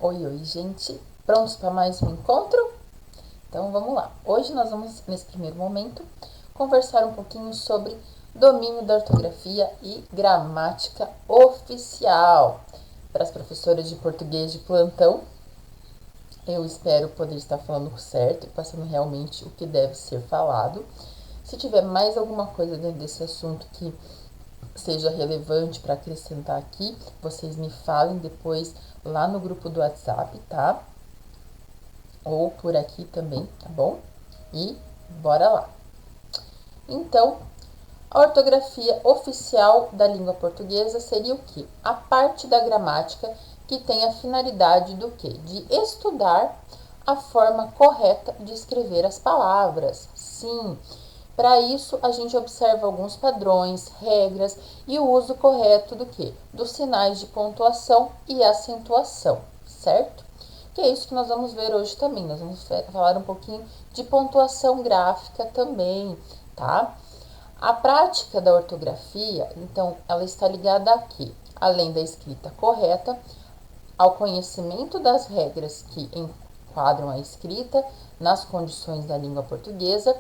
Oi, oi, gente! Prontos para mais um encontro? Então vamos lá. Hoje nós vamos, nesse primeiro momento, conversar um pouquinho sobre domínio da ortografia e gramática oficial. Para as professoras de português de plantão, eu espero poder estar falando certo e passando realmente o que deve ser falado. Se tiver mais alguma coisa dentro desse assunto que seja relevante para acrescentar aqui, vocês me falem depois lá no grupo do WhatsApp, tá? Ou por aqui também, tá bom? E bora lá. Então, a ortografia oficial da língua portuguesa seria o quê? A parte da gramática que tem a finalidade do quê? De estudar a forma correta de escrever as palavras. Sim, para isso, a gente observa alguns padrões, regras e o uso correto do quê? Dos sinais de pontuação e acentuação, certo? Que é isso que nós vamos ver hoje também. Nós vamos falar um pouquinho de pontuação gráfica também, tá? A prática da ortografia, então, ela está ligada aqui, além da escrita correta, ao conhecimento das regras que enquadram a escrita nas condições da língua portuguesa,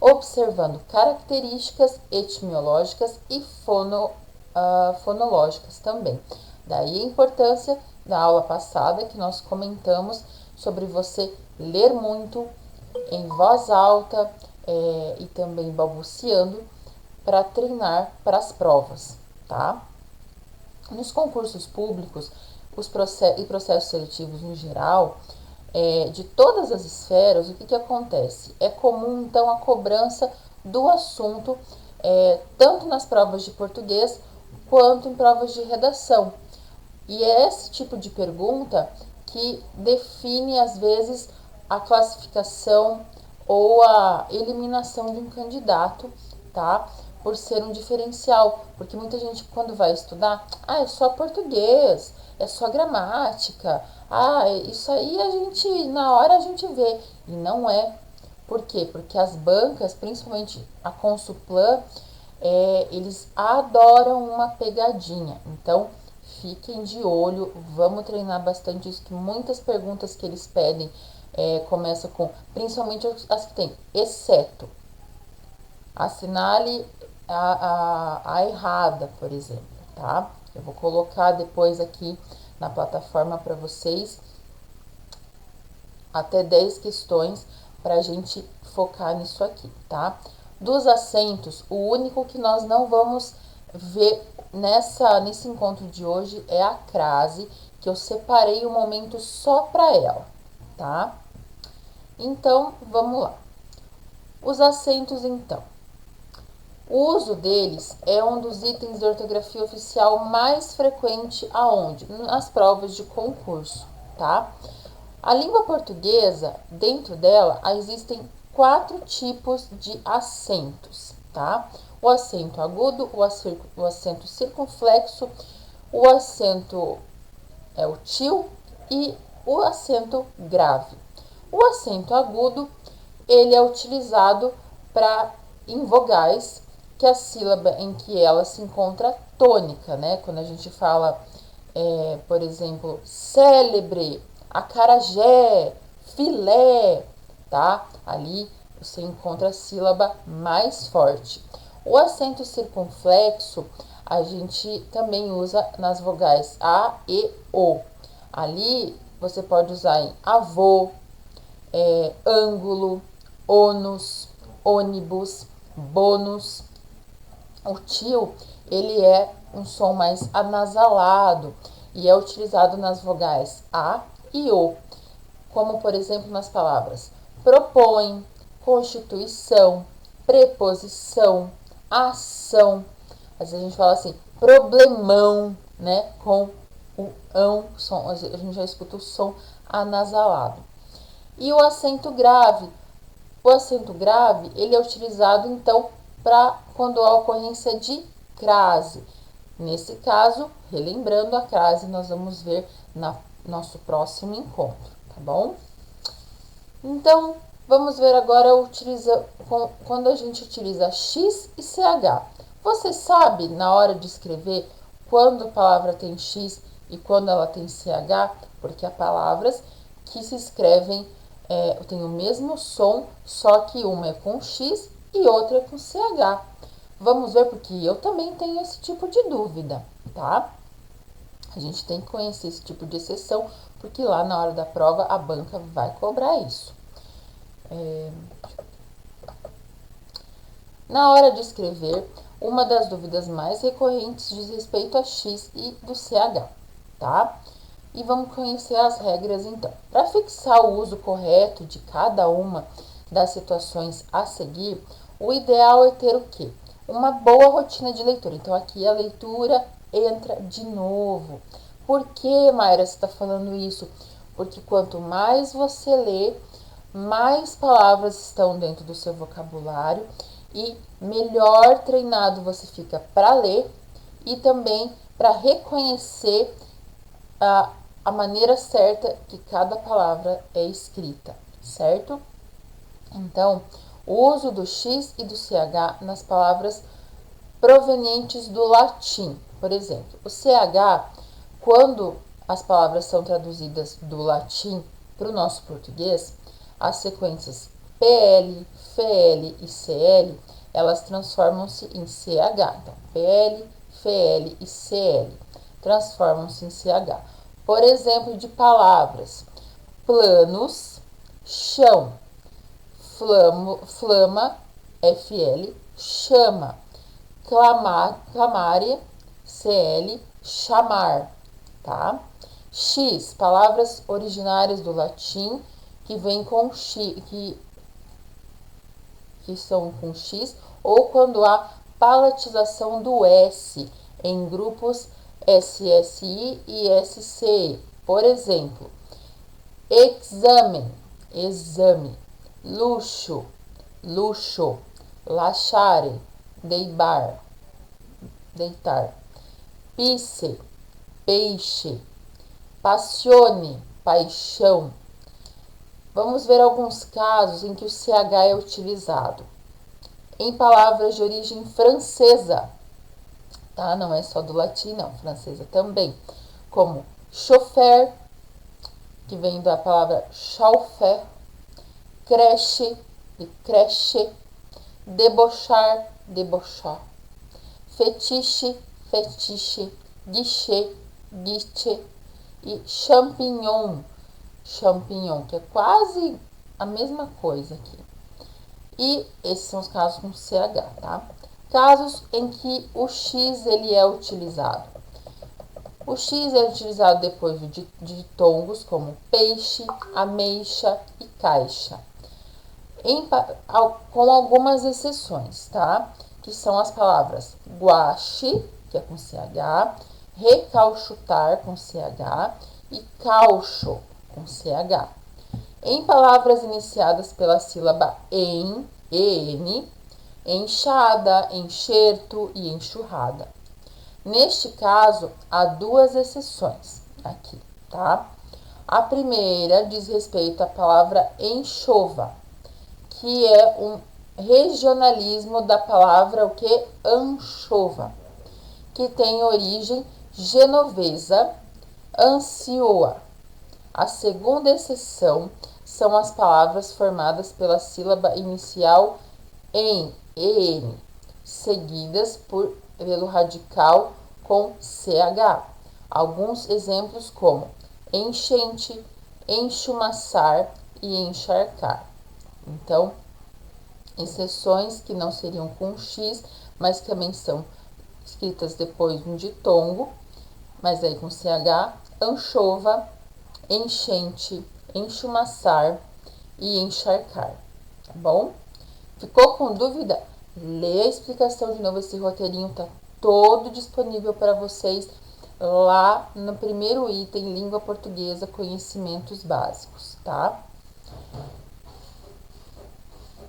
observando características etimológicas e fonológicas também. Daí a importância da aula passada que nós comentamos sobre você ler muito em voz alta e também balbuciando para treinar para as provas, tá? Nos concursos públicos e processos seletivos no geral, de todas as esferas, o que acontece? É comum, então, a cobrança do assunto, tanto nas provas de português quanto em provas de redação. E é esse tipo de pergunta que define, às vezes, a classificação ou a eliminação de um candidato, tá? Por ser um diferencial. Porque muita gente, quando vai estudar, é só português, é só gramática, isso aí a gente, na hora a gente vê. E não é. Por quê? Porque as bancas, principalmente a Consulplan, eles adoram uma pegadinha. Então, fiquem de olho, vamos treinar bastante isso, que muitas perguntas que eles pedem começam com, principalmente as que tem exceto. Assinale a errada, por exemplo, tá? Eu vou colocar depois aqui na plataforma para vocês até 10 questões para a gente focar nisso aqui, tá? Dos acentos, o único que nós não vamos ver nesse encontro de hoje é a crase, que eu separei um momento só para ela, tá? Então, vamos lá. Os acentos, então. O uso deles é um dos itens de ortografia oficial mais frequente aonde? Nas provas de concurso, tá? A língua portuguesa, dentro dela, existem 4 tipos de acentos, tá? O acento agudo, o acento circunflexo, o acento o til e o acento grave. O acento agudo, ele é utilizado em vogais que a sílaba em que ela se encontra tônica, né? Quando a gente fala, por exemplo, célebre, acarajé, filé, tá? Ali você encontra a sílaba mais forte. O acento circunflexo a gente também usa nas vogais A e O. Ali você pode usar em avô, ângulo, ônus, ônibus, bônus. O til, ele é um som mais anasalado e é utilizado nas vogais A e O, como por exemplo nas palavras propõe, constituição, preposição, ação. Às vezes a gente fala assim, problemão, né? Com o ão, som, a gente já escuta o som anasalado. E o acento grave. O acento grave, ele é utilizado então para quando há ocorrência de crase. Nesse caso, relembrando a crase, nós vamos ver no nosso próximo encontro, tá bom? Então, vamos ver agora quando a gente utiliza X e CH. Você sabe, na hora de escrever, quando a palavra tem X E quando ela tem CH, porque há palavras que se escrevem, tem o mesmo som, só que uma é com X e outra é com CH. Vamos ver, porque eu também tenho esse tipo de dúvida, tá? A gente tem que conhecer esse tipo de exceção, porque lá na hora da prova a banca vai cobrar isso. Na hora de escrever, uma das dúvidas mais recorrentes diz respeito a X e do CH, tá? E vamos conhecer as regras então. Para fixar o uso correto de cada uma das situações a seguir, o ideal é ter o quê? Uma boa rotina de leitura. Então aqui a leitura entra de novo. Por que, Mayra, você está falando isso? Porque quanto mais você lê, mais palavras estão dentro do seu vocabulário e melhor treinado você fica para ler e também para reconhecer a maneira certa que cada palavra é escrita, certo? Então, o uso do X e do CH nas palavras provenientes do latim. Por exemplo, o CH, quando as palavras são traduzidas do latim para o nosso português, as sequências PL, FL e CL, elas transformam-se em CH. Então, PL, FL e CL transformam-se em CH. Por exemplo, de palavras: planos, chão, flama, FL, chama, clamare, CL, chamar, tá? X, palavras originárias do latim que vem com X, que são com X, ou quando há palatização do S em grupos SSI e SCI. Por exemplo, exame, exame, luxo, luxo, lasciare, deitar, pisse, peixe, passione, paixão. Vamos ver alguns casos em que o CH é utilizado. Em palavras de origem francesa, tá? Não é só do latim, não, francesa também. Como chofer, que vem da palavra chauffeur, creche, de creche, debochar, debochar, fetiche, fetiche, guichê, guichê e champignon, champignon, que é quase a mesma coisa aqui. E esses são os casos com CH, tá? Casos em que o X ele é utilizado. O X é utilizado depois de ditongos como peixe, ameixa e caixa. Com algumas exceções, tá? Que são as palavras guache, que é com CH, recalchutar com CH e caucho com CH. Em palavras iniciadas pela sílaba en, enxada, enxerto e enxurrada. Neste caso, há duas exceções aqui, tá? A primeira diz respeito à palavra enxova, que é um regionalismo da palavra o que? Anchova, que tem origem genovesa, ansioa. A segunda exceção são as palavras formadas pela sílaba inicial en, seguidas pelo radical com CH. Alguns exemplos como enchente, enchumaçar e encharcar. Então, exceções que não seriam com X, mas também são escritas depois de um ditongo, mas aí com CH, anchova, enchente, enchumaçar e encharcar, tá bom? Ficou com dúvida? Lê a explicação de novo, esse roteirinho tá todo disponível para vocês lá no primeiro item, língua portuguesa, conhecimentos básicos, tá?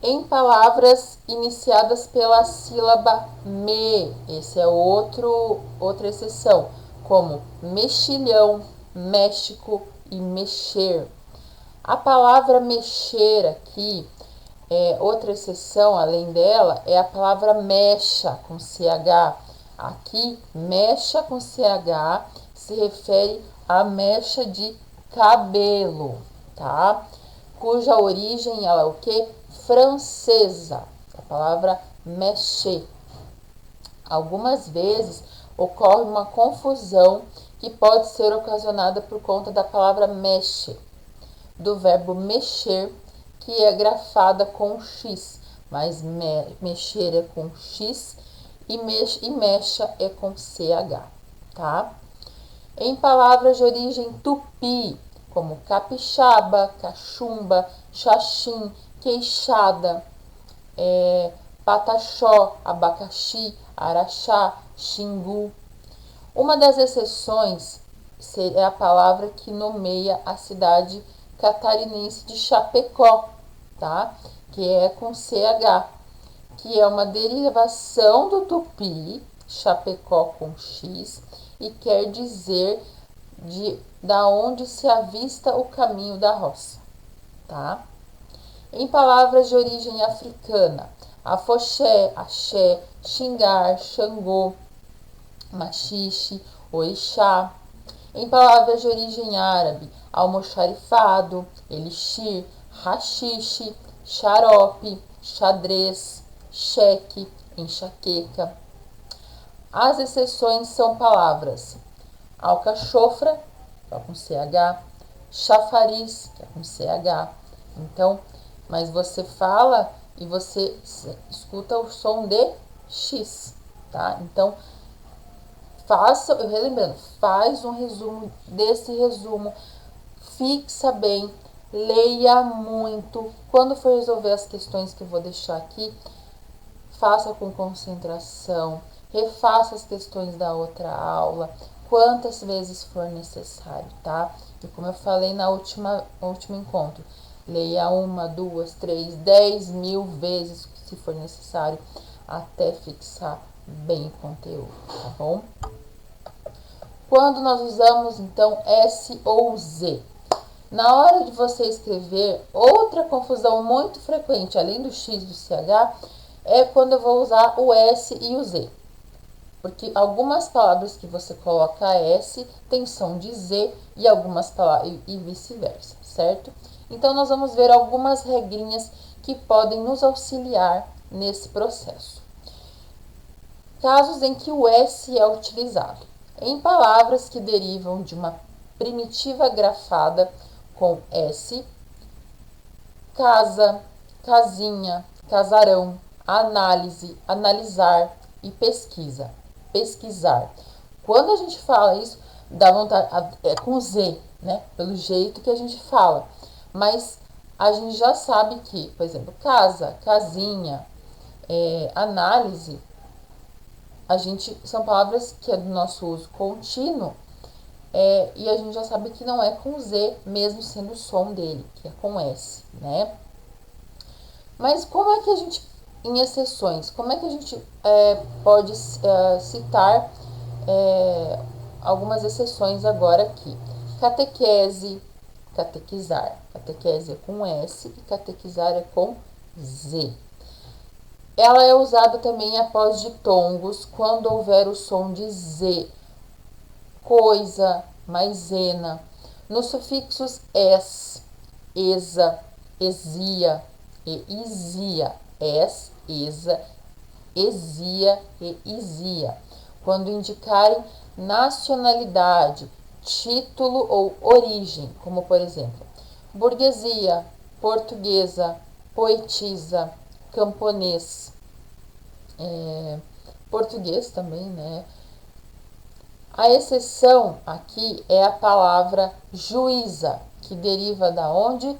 Em palavras iniciadas pela sílaba me, esse é outra exceção, como mexilhão, México e mexer. A palavra mexer aqui, outra exceção além dela, é a palavra mecha com CH. Aqui, mecha com CH se refere à mecha de cabelo, tá? Cuja origem ela é o que? Francesa, a palavra mèche. Algumas vezes ocorre uma confusão que pode ser ocasionada por conta da palavra mexe, do verbo mexer, que é grafada com X, mas mexer é com X e mecha é com CH, tá? Em palavras de origem tupi, como capixaba, cachumba, xaxim, queixada, pataxó, abacaxi, araxá, xingu. Uma das exceções é a palavra que nomeia a cidade catarinense de Chapecó, tá? Que é com CH, que é uma derivação do tupi, Chapecó com X, e quer dizer da onde se avista o caminho da roça, tá? Em palavras de origem africana, afoxé, axé, xingar, xangô, machixe, orixá. Em palavras de origem árabe, almoxarifado, elixir, rachixe, xarope, xadrez, cheque, enxaqueca. As exceções são palavras alcachofra, que é com CH, chafariz, que é com CH. Então, mas você fala e você escuta o som de X, tá? Então, relembrando, faz um resumo desse resumo, fixa bem, leia muito. Quando for resolver as questões que eu vou deixar aqui, faça com concentração, refaça as questões da outra aula, quantas vezes for necessário, tá? E como eu falei no último encontro, leia 1, 2, 3, 10 mil vezes se for necessário, até fixar bem o conteúdo, tá bom? Quando nós usamos, então, S ou Z? Na hora de você escrever, outra confusão muito frequente, além do X e do CH, é quando eu vou usar o S e o Z. Porque algumas palavras que você coloca S tem som de Z e algumas palavras e vice-versa, certo? Então, nós vamos ver algumas regrinhas que podem nos auxiliar nesse processo. Casos em que o S é utilizado. Em palavras que derivam de uma primitiva grafada com S, casa, casinha, casarão, análise, analisar e pesquisa, pesquisar. Quando a gente fala isso, dá vontade, é com Z, né? Pelo jeito que a gente fala. Mas a gente já sabe que, por exemplo, casa, casinha, análise, são palavras que é do nosso uso contínuo, e a gente já sabe que não é com Z, mesmo sendo o som dele, que é com S, né? Mas como é que a gente, em exceções, como é que a gente pode citar algumas exceções agora aqui? Catequese, catequizar. Catequese é com S e catequizar é com Z. Ela é usada também após ditongos, quando houver o som de Z, coisa, maisena. Nos sufixos es, exa, exia e isia, es, exa, exia e isia, quando indicarem nacionalidade, título ou origem, como por exemplo, burguesia, portuguesa, poetisa, camponês, português também, né? A exceção aqui é a palavra juíza, que deriva da onde?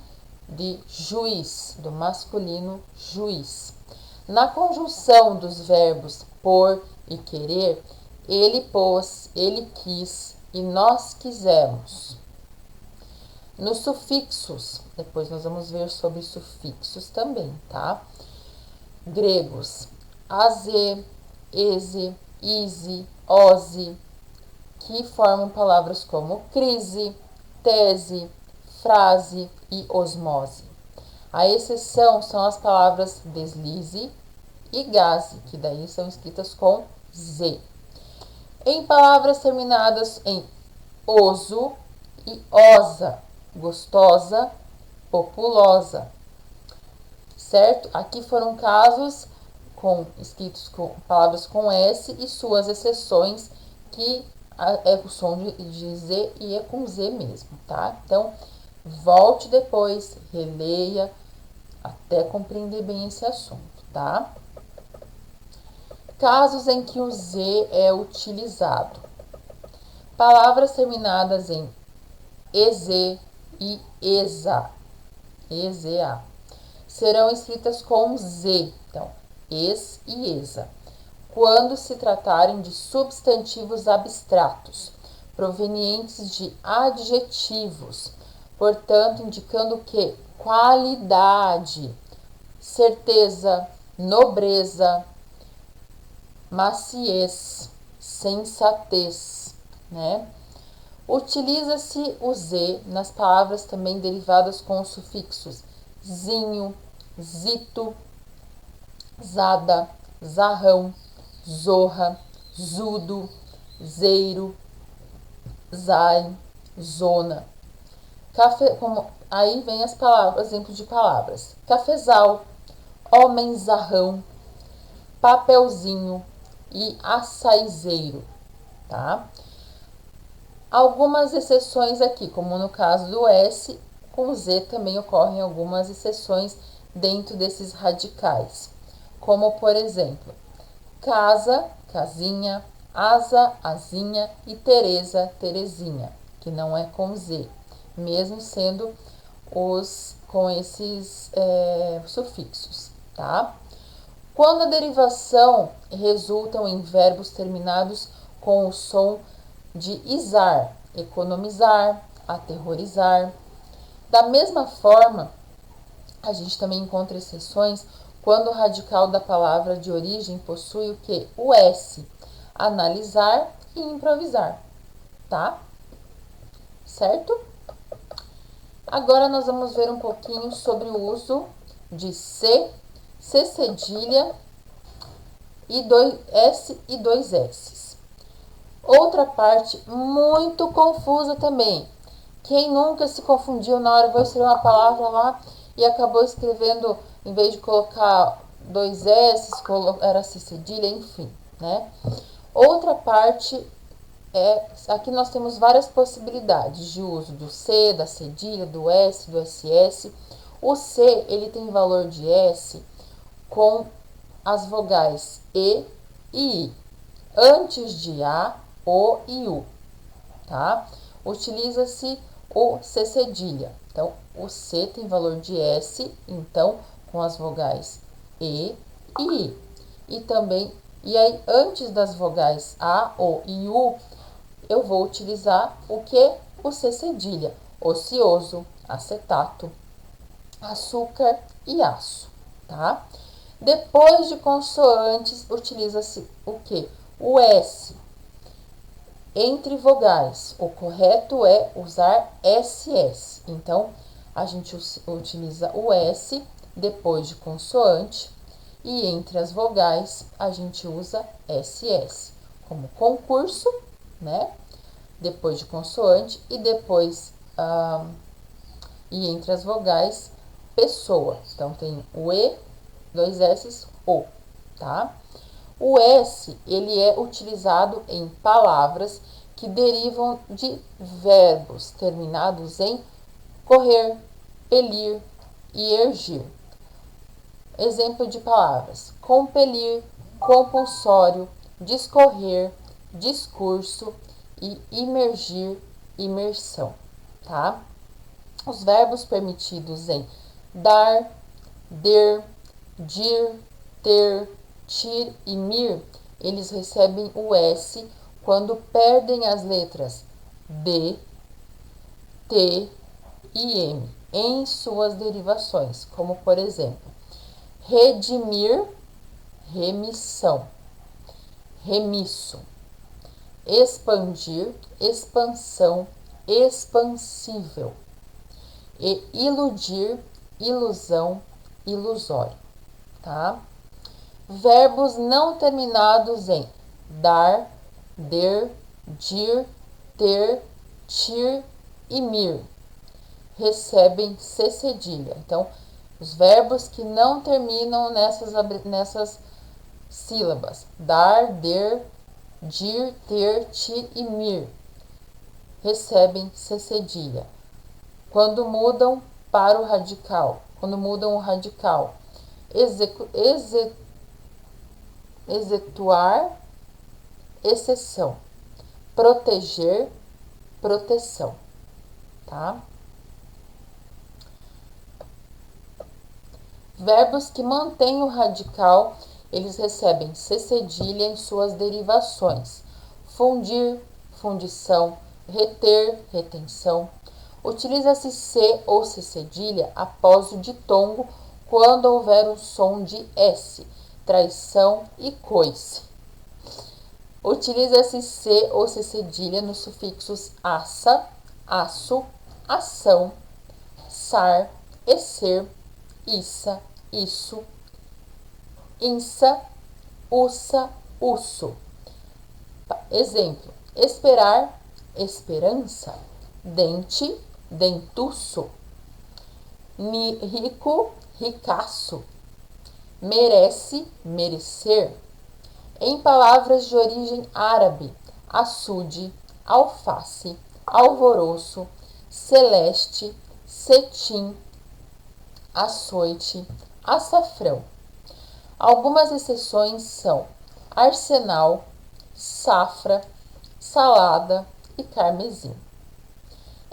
De juiz, do masculino juiz. Na conjunção dos verbos por e querer, ele pôs, ele quis e nós quisemos. Nos sufixos, depois nós vamos ver sobre sufixos também, tá? Gregos, aze, eze, ise, ose, que formam palavras como crise, tese, frase e osmose. A exceção são as palavras deslize e gaze, que daí são escritas com Z. Em palavras terminadas em oso e osa, gostosa, populosa, certo? Aqui foram casos escritos com palavras com S e suas exceções, que é o som de Z e é com Z mesmo, tá? Então, volte depois, releia, até compreender bem esse assunto, tá? Casos em que o Z é utilizado. Palavras terminadas em EZ e ESA, EZA, serão escritas com Z, então, ES e ESA, quando se tratarem de substantivos abstratos, provenientes de adjetivos, portanto, indicando que qualidade, certeza, nobreza, maciez, sensatez, né? Utiliza-se o Z nas palavras também derivadas com os sufixos zinho, zito, zada, zarrão, zorra, zudo, zeiro, zai, zona. Aí vem as palavras, exemplos de palavras: cafezal, homenzarrão, papelzinho e açaizeiro, tá? Algumas exceções aqui, como no caso do S, com Z também ocorrem algumas exceções dentro desses radicais, como por exemplo, casa, casinha, asa, asinha e Teresa, Terezinha, que não é com Z, mesmo sendo os com esses sufixos, tá? Quando a derivação resultam em verbos terminados com o som de izar, economizar, aterrorizar. Da mesma forma, a gente também encontra exceções quando o radical da palavra de origem possui o que? O S, analisar e improvisar, tá? Certo? Agora nós vamos ver um pouquinho sobre o uso de C, C cedilha e S e dois S. Outra parte muito confusa também. Quem nunca se confundiu na hora, vou escrever uma palavra lá e acabou escrevendo, em vez de colocar dois S, era C cedilha, enfim, né? Outra parte aqui nós temos várias possibilidades de uso do C, da cedilha, do S, do SS. O C, ele tem valor de S com as vogais E e I, antes de A, O e U, tá? Utiliza-se o C cedilha. Então, o C tem valor de S, então, com as vogais E e I. E aí, antes das vogais A, O e U, eu vou utilizar o que? O C cedilha. Ocioso, acetato, açúcar e aço, tá? Depois de consoantes, utiliza-se o que? O S. Entre vogais, o correto é usar SS. Então, a gente utiliza o S depois de consoante e entre as vogais a gente usa SS, como concurso, né? Depois de consoante e depois e entre as vogais pessoa. Então tem o E, dois S, O, tá? O S, ele é utilizado em palavras que derivam de verbos terminados em correr, pelir e ergir. Exemplo de palavras: compelir, compulsório, discorrer, discurso e imergir, imersão, tá? Os verbos permitidos em dar, der, dir, ter, tir e mir, eles recebem o S quando perdem as letras D, T e M em suas derivações, como por exemplo, redimir, remissão, remisso, expandir, expansão, expansível, e iludir, ilusão, ilusório, tá? Verbos não terminados em dar, der, dir, ter, tir e mir recebem C cedilha. Então, os verbos que não terminam nessas sílabas, dar, der, dir, ter, tir e mir, recebem C cedilha. Quando mudam para o radical, exetuar, exceção, proteger, proteção, tá? Verbos que mantêm o radical, eles recebem C cedilha em suas derivações. Fundir, fundição, reter, retenção. Utiliza-se C ou C cedilha após o ditongo quando houver o som de S, traição e coice. Utiliza-se C ou C cedilha nos sufixos assa, aço, ação, sar, esser, issa, isso, insa, ussa, usso. Exemplo: esperar, esperança, dente, dentuço, rico, ricaço, merece, merecer. Em palavras de origem árabe, açude, alface, alvoroço, celeste, cetim, açoite, açafrão. Algumas exceções são arsenal, safra, salada e carmesim.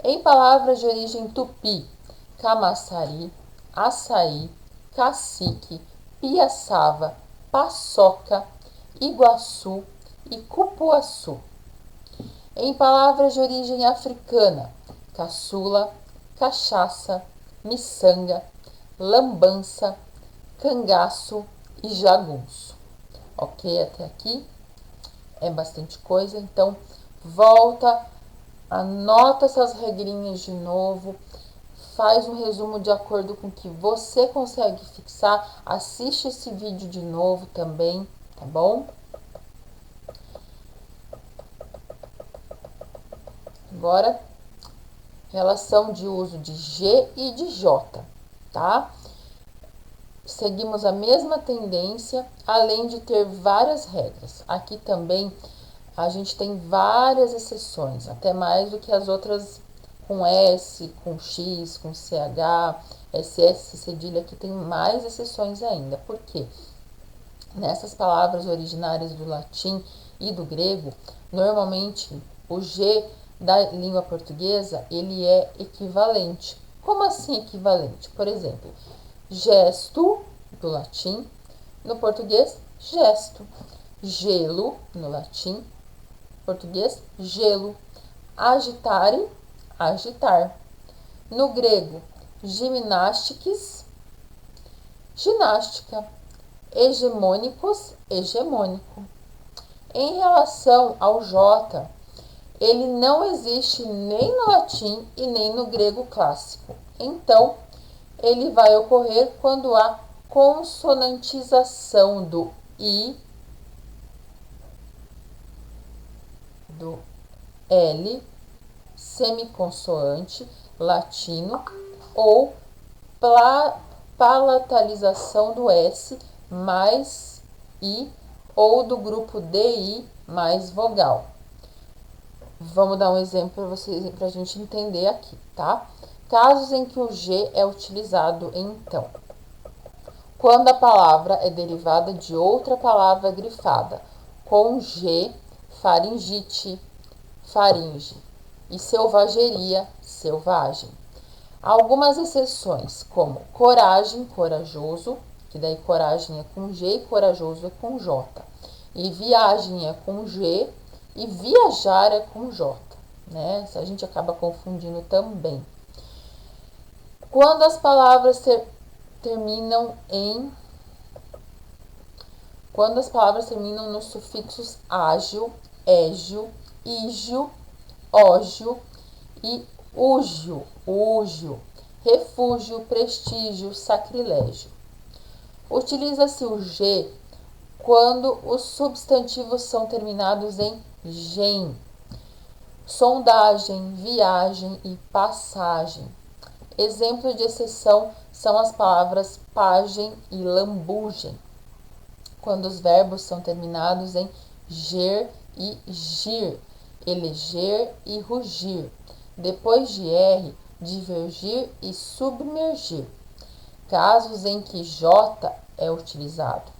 Em palavras de origem tupi, camaçari, açaí, cacique, piaçava, paçoca, iguaçu e cupuaçu. Em palavras de origem africana, caçula, cachaça, miçanga, lambança, cangaço e jagunço. Ok? Até aqui é bastante coisa, então volta, anota essas regrinhas de novo, faz um resumo de acordo com o que você consegue fixar, assiste esse vídeo de novo também, tá bom? Agora, relação de uso de G e de J, tá? Seguimos a mesma tendência, além de ter várias regras. Aqui também a gente tem várias exceções, até mais do que as outras com S, com X, com CH, SS, cedilha, aqui tem mais exceções ainda. Por quê? Nessas palavras originárias do latim e do grego, normalmente o G da língua portuguesa, ele é equivalente. Como assim equivalente? Por exemplo, gesto, do latim, no português, gesto. Gelo, no latim, português, gelo. Agitare, agitar. No grego, gimnastiques, ginástica. Hegemônicos, hegemônico. Em relação ao J, ele não existe nem no latim e nem no grego clássico. Então, ele vai ocorrer quando há consonantização do I, do L, semiconsoante, latino, ou palatalização do S mais I, ou do grupo DI mais vogal. Vamos dar um exemplo para vocês, para a gente entender aqui, tá? Casos em que o G é utilizado, então, quando a palavra é derivada de outra palavra grifada, com G, faringite, faringe, e selvageria, selvagem. Algumas exceções, como coragem, corajoso, que daí coragem é com G e corajoso é com J. E viagem é com G e viajar é com J, né? A gente acaba confundindo também. Quando as palavras terminam nos sufixos ágil, égio, ígio, ógio e úgio, refúgio, prestígio, sacrilégio. Utiliza-se o G quando os substantivos são terminados em gen. sondagem, viagem e passagem. Exemplos de exceção são as palavras pagem e lambugem, quando os verbos são terminados em ger e gir, eleger e rugir. Depois de R, divergir e submergir. Casos em que J é utilizado.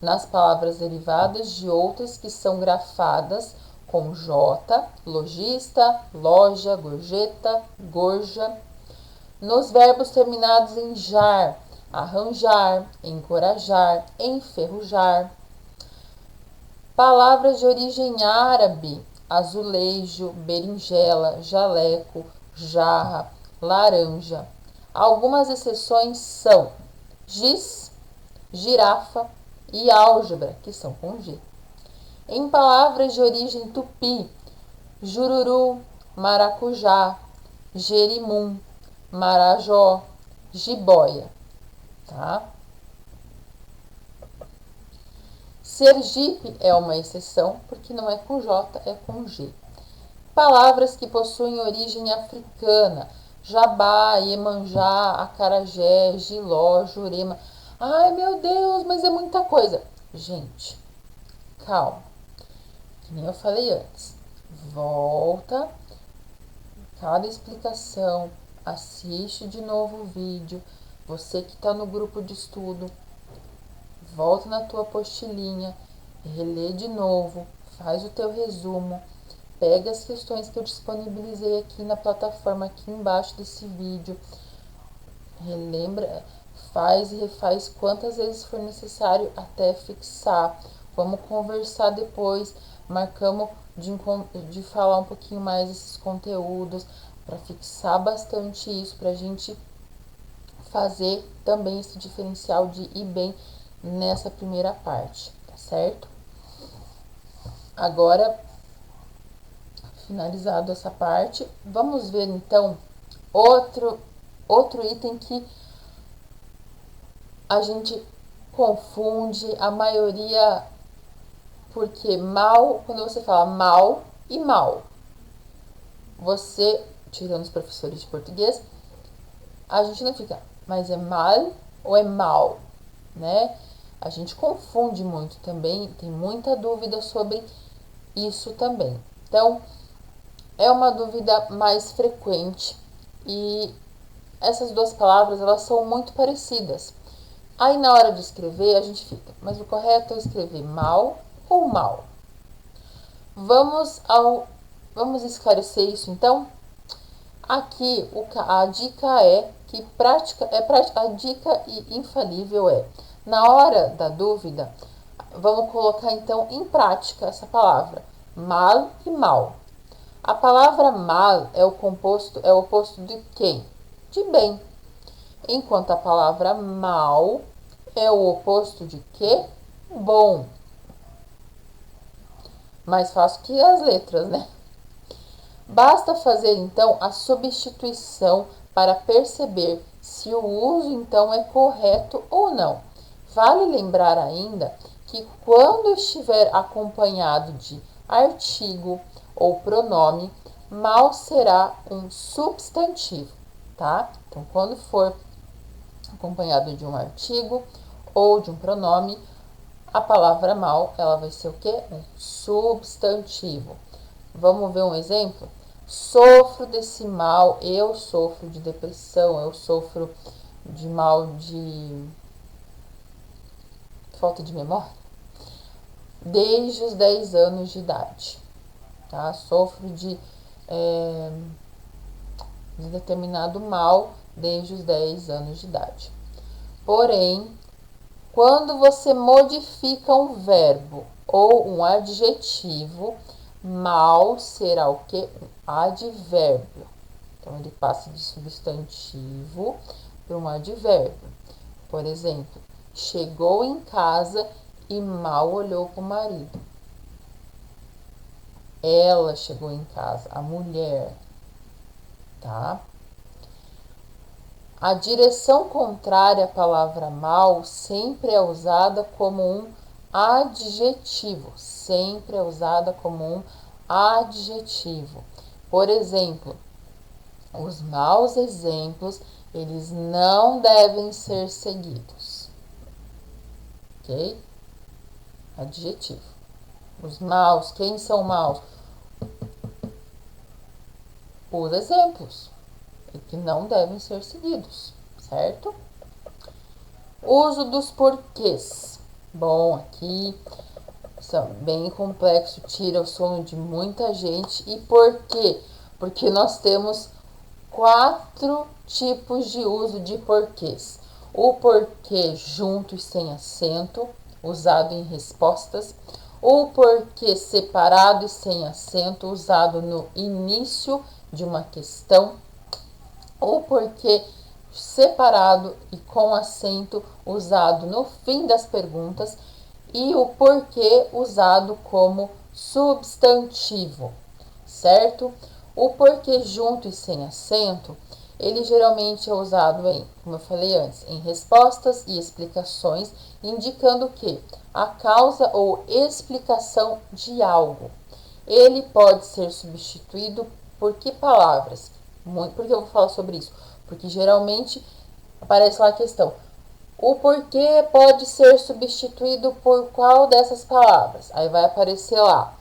Nas palavras derivadas de outras que são grafadas com J, lojista, loja, gorjeta, gorja. Nos verbos terminados em jar, arranjar, encorajar, enferrujar. Palavras de origem árabe, azulejo, berinjela, jaleco, jarra, laranja. Algumas exceções são giz, girafa e álgebra, que são com G. Em palavras de origem tupi, jururu, maracujá, jerimum, marajó, jiboia, tá? Sergipe é uma exceção, porque não é com J, é com G. Palavras que possuem origem africana, Jabá, Iemanjá, Acarajé, Giló, Jurema. Ai, meu Deus, mas é muita coisa. Gente, calma. Que nem eu falei antes. Volta cada explicação, assiste de novo o vídeo. Você que está no grupo de estudo, volta na tua apostilinha, relê de novo, faz o teu resumo, pega as questões que eu disponibilizei aqui na plataforma, aqui embaixo desse vídeo, relembra, faz e refaz quantas vezes for necessário até fixar. Vamos conversar depois, marcamos de falar um pouquinho mais desses conteúdos, para fixar bastante isso, para a gente fazer também esse diferencial de ir bem nessa primeira parte, tá certo? Agora, finalizado essa parte, vamos ver então outro item que a gente confunde a maioria, porque mal, quando você fala mal e mal, você, tirando os professores de português, a gente não fica, mas é mal ou é mal, né? A gente confunde muito também, tem muita dúvida sobre isso também. Então, é uma dúvida mais frequente e essas duas palavras, elas são muito parecidas. Aí, na hora de escrever, a gente fica, mas o correto é escrever mal ou mal? Vamos esclarecer isso, então? Aqui, a dica é que a dica infalível é, na hora da dúvida, vamos colocar então em prática essa palavra, mal e mal. A palavra mal é o oposto de quem? De bem. Enquanto a palavra mal é o oposto de quê? Bom. Mais fácil que as letras, né? Basta fazer então a substituição para perceber se o uso então é correto ou não. Vale lembrar ainda que quando estiver acompanhado de artigo ou pronome, mal será um substantivo, tá? Então, quando for acompanhado de um artigo ou de um pronome, a palavra mal, ela vai ser o quê? Um substantivo. Vamos ver um exemplo? Sofro desse mal, eu sofro de depressão, eu sofro de mal de falta de memória, desde os 10 anos de idade, tá? Sofro de determinado mal desde os 10 anos de idade. Porém, quando você modifica um verbo ou um adjetivo, mal será o que? Um advérbio. Então, ele passa de substantivo para um advérbio. Por exemplo, chegou em casa e mal olhou para o marido. Ela chegou em casa, a mulher, tá? A direção contrária à palavra mal sempre é usada como um adjetivo. Sempre é usada como um adjetivo. Por exemplo, os maus exemplos, eles não devem ser seguidos. Ok? Adjetivo. Os maus, quem são maus? Os exemplos, que não devem ser seguidos, certo? Uso dos porquês. Bom, aqui são bem complexo, tira o sono de muita gente. E por quê? Porque nós temos 4 tipos de uso de porquês. O porquê junto e sem acento, usado em respostas. O porquê separado e sem acento, usado no início de uma questão. O porquê separado e com acento, usado no fim das perguntas. E o porquê usado como substantivo, certo? O porquê junto e sem acento, ele geralmente é usado como eu falei antes, em respostas e explicações, indicando que a causa ou explicação de algo. Ele pode ser substituído por que palavras? Por que eu vou falar sobre isso? Porque geralmente aparece lá a questão: o porquê pode ser substituído por qual dessas palavras? Aí vai aparecer lá: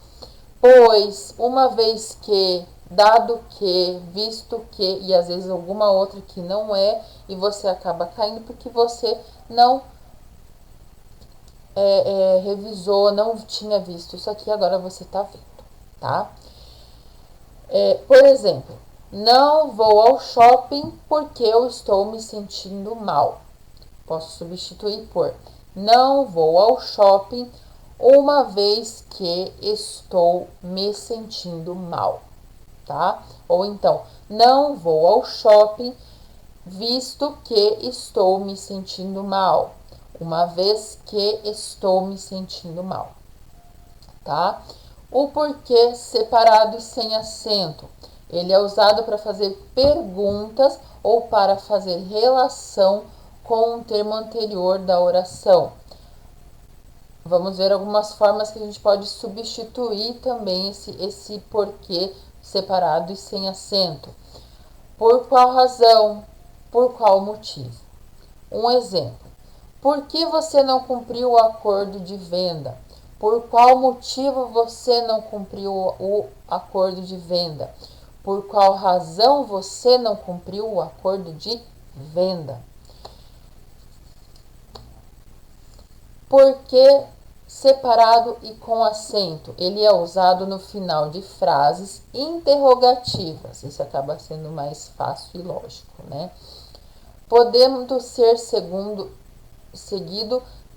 pois, uma vez que, dado que, visto que, e às vezes alguma outra que não é, e você acaba caindo porque você não revisou, não tinha visto isso aqui, agora você tá vendo, tá? Por exemplo, não vou ao shopping porque eu estou me sentindo mal. Posso substituir por não vou ao shopping uma vez que estou me sentindo mal, tá? Ou então, não vou ao shopping visto que estou me sentindo mal, uma vez que estou me sentindo mal, tá? O porquê separado e sem acento. Ele é usado para fazer perguntas ou para fazer relação com o termo anterior da oração. Vamos ver algumas formas que a gente pode substituir também esse porquê separado e sem acento. Por qual razão? Por qual motivo? Um exemplo: por que você não cumpriu o acordo de venda? Por qual motivo você não cumpriu o acordo de venda? Por qual razão você não cumpriu o acordo de venda? Porque separado e com acento, ele é usado no final de frases interrogativas. Isso acaba sendo mais fácil e lógico, né? Podendo ser seguido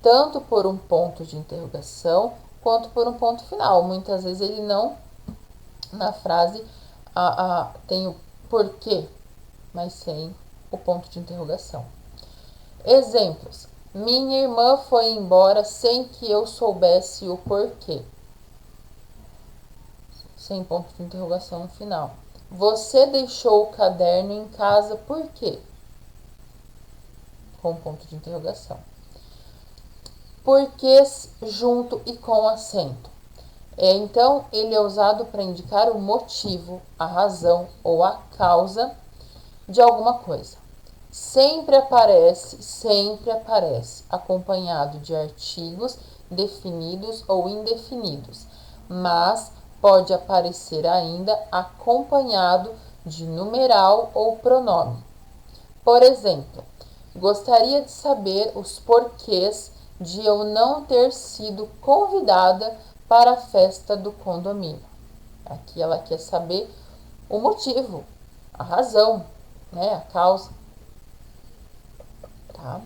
tanto por um ponto de interrogação quanto por um ponto final. Muitas vezes ele não, na frase, tem o porquê, mas sem o ponto de interrogação. Exemplos: minha irmã foi embora sem que eu soubesse o porquê. Sem ponto de interrogação no final. Você deixou o caderno em casa por quê? Com ponto de interrogação. Porquês junto e com acento. Então, ele é usado para indicar o motivo, a razão ou a causa de alguma coisa. Sempre aparece, acompanhado de artigos definidos ou indefinidos, mas pode aparecer ainda acompanhado de numeral ou pronome. Por exemplo, gostaria de saber os porquês de eu não ter sido convidada para a festa do condomínio. Aqui ela quer saber o motivo, a razão, né, a causa. Tá?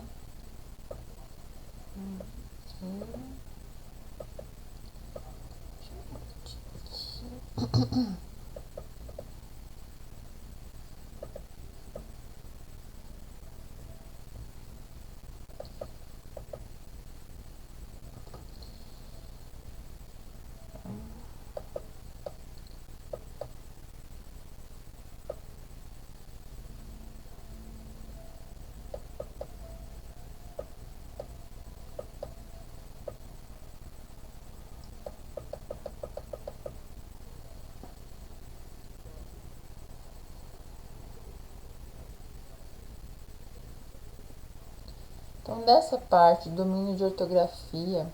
Então, dessa parte, domínio de ortografia,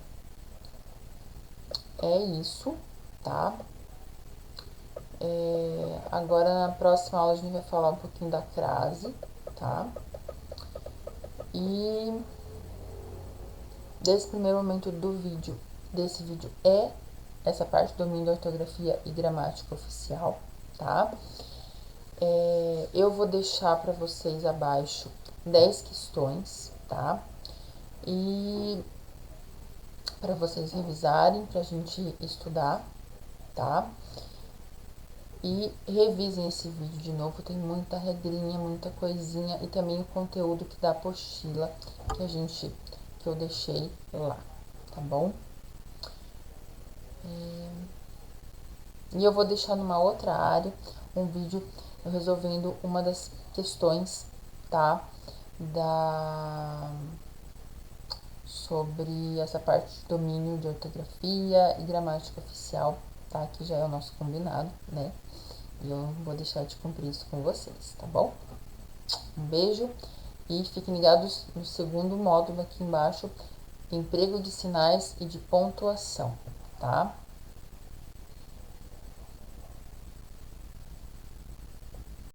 é isso, tá? Agora, na próxima aula, a gente vai falar um pouquinho da crase, tá? E desse primeiro momento desse vídeo é essa parte do domínio da ortografia e gramática oficial, tá? Eu vou deixar para vocês abaixo 10 questões, tá? E para vocês revisarem, pra gente estudar, tá? E revisem esse vídeo de novo, tem muita regrinha, muita coisinha e também o conteúdo que da apostila que eu deixei lá, tá bom? E eu vou deixar numa outra área um vídeo eu resolvendo uma das questões, tá? Sobre essa parte de domínio de ortografia e gramática oficial, tá? Que já é o nosso combinado, né? E eu vou deixar de cumprir isso com vocês, tá bom? Um beijo e fiquem ligados no segundo módulo aqui embaixo, emprego de sinais e de pontuação, tá?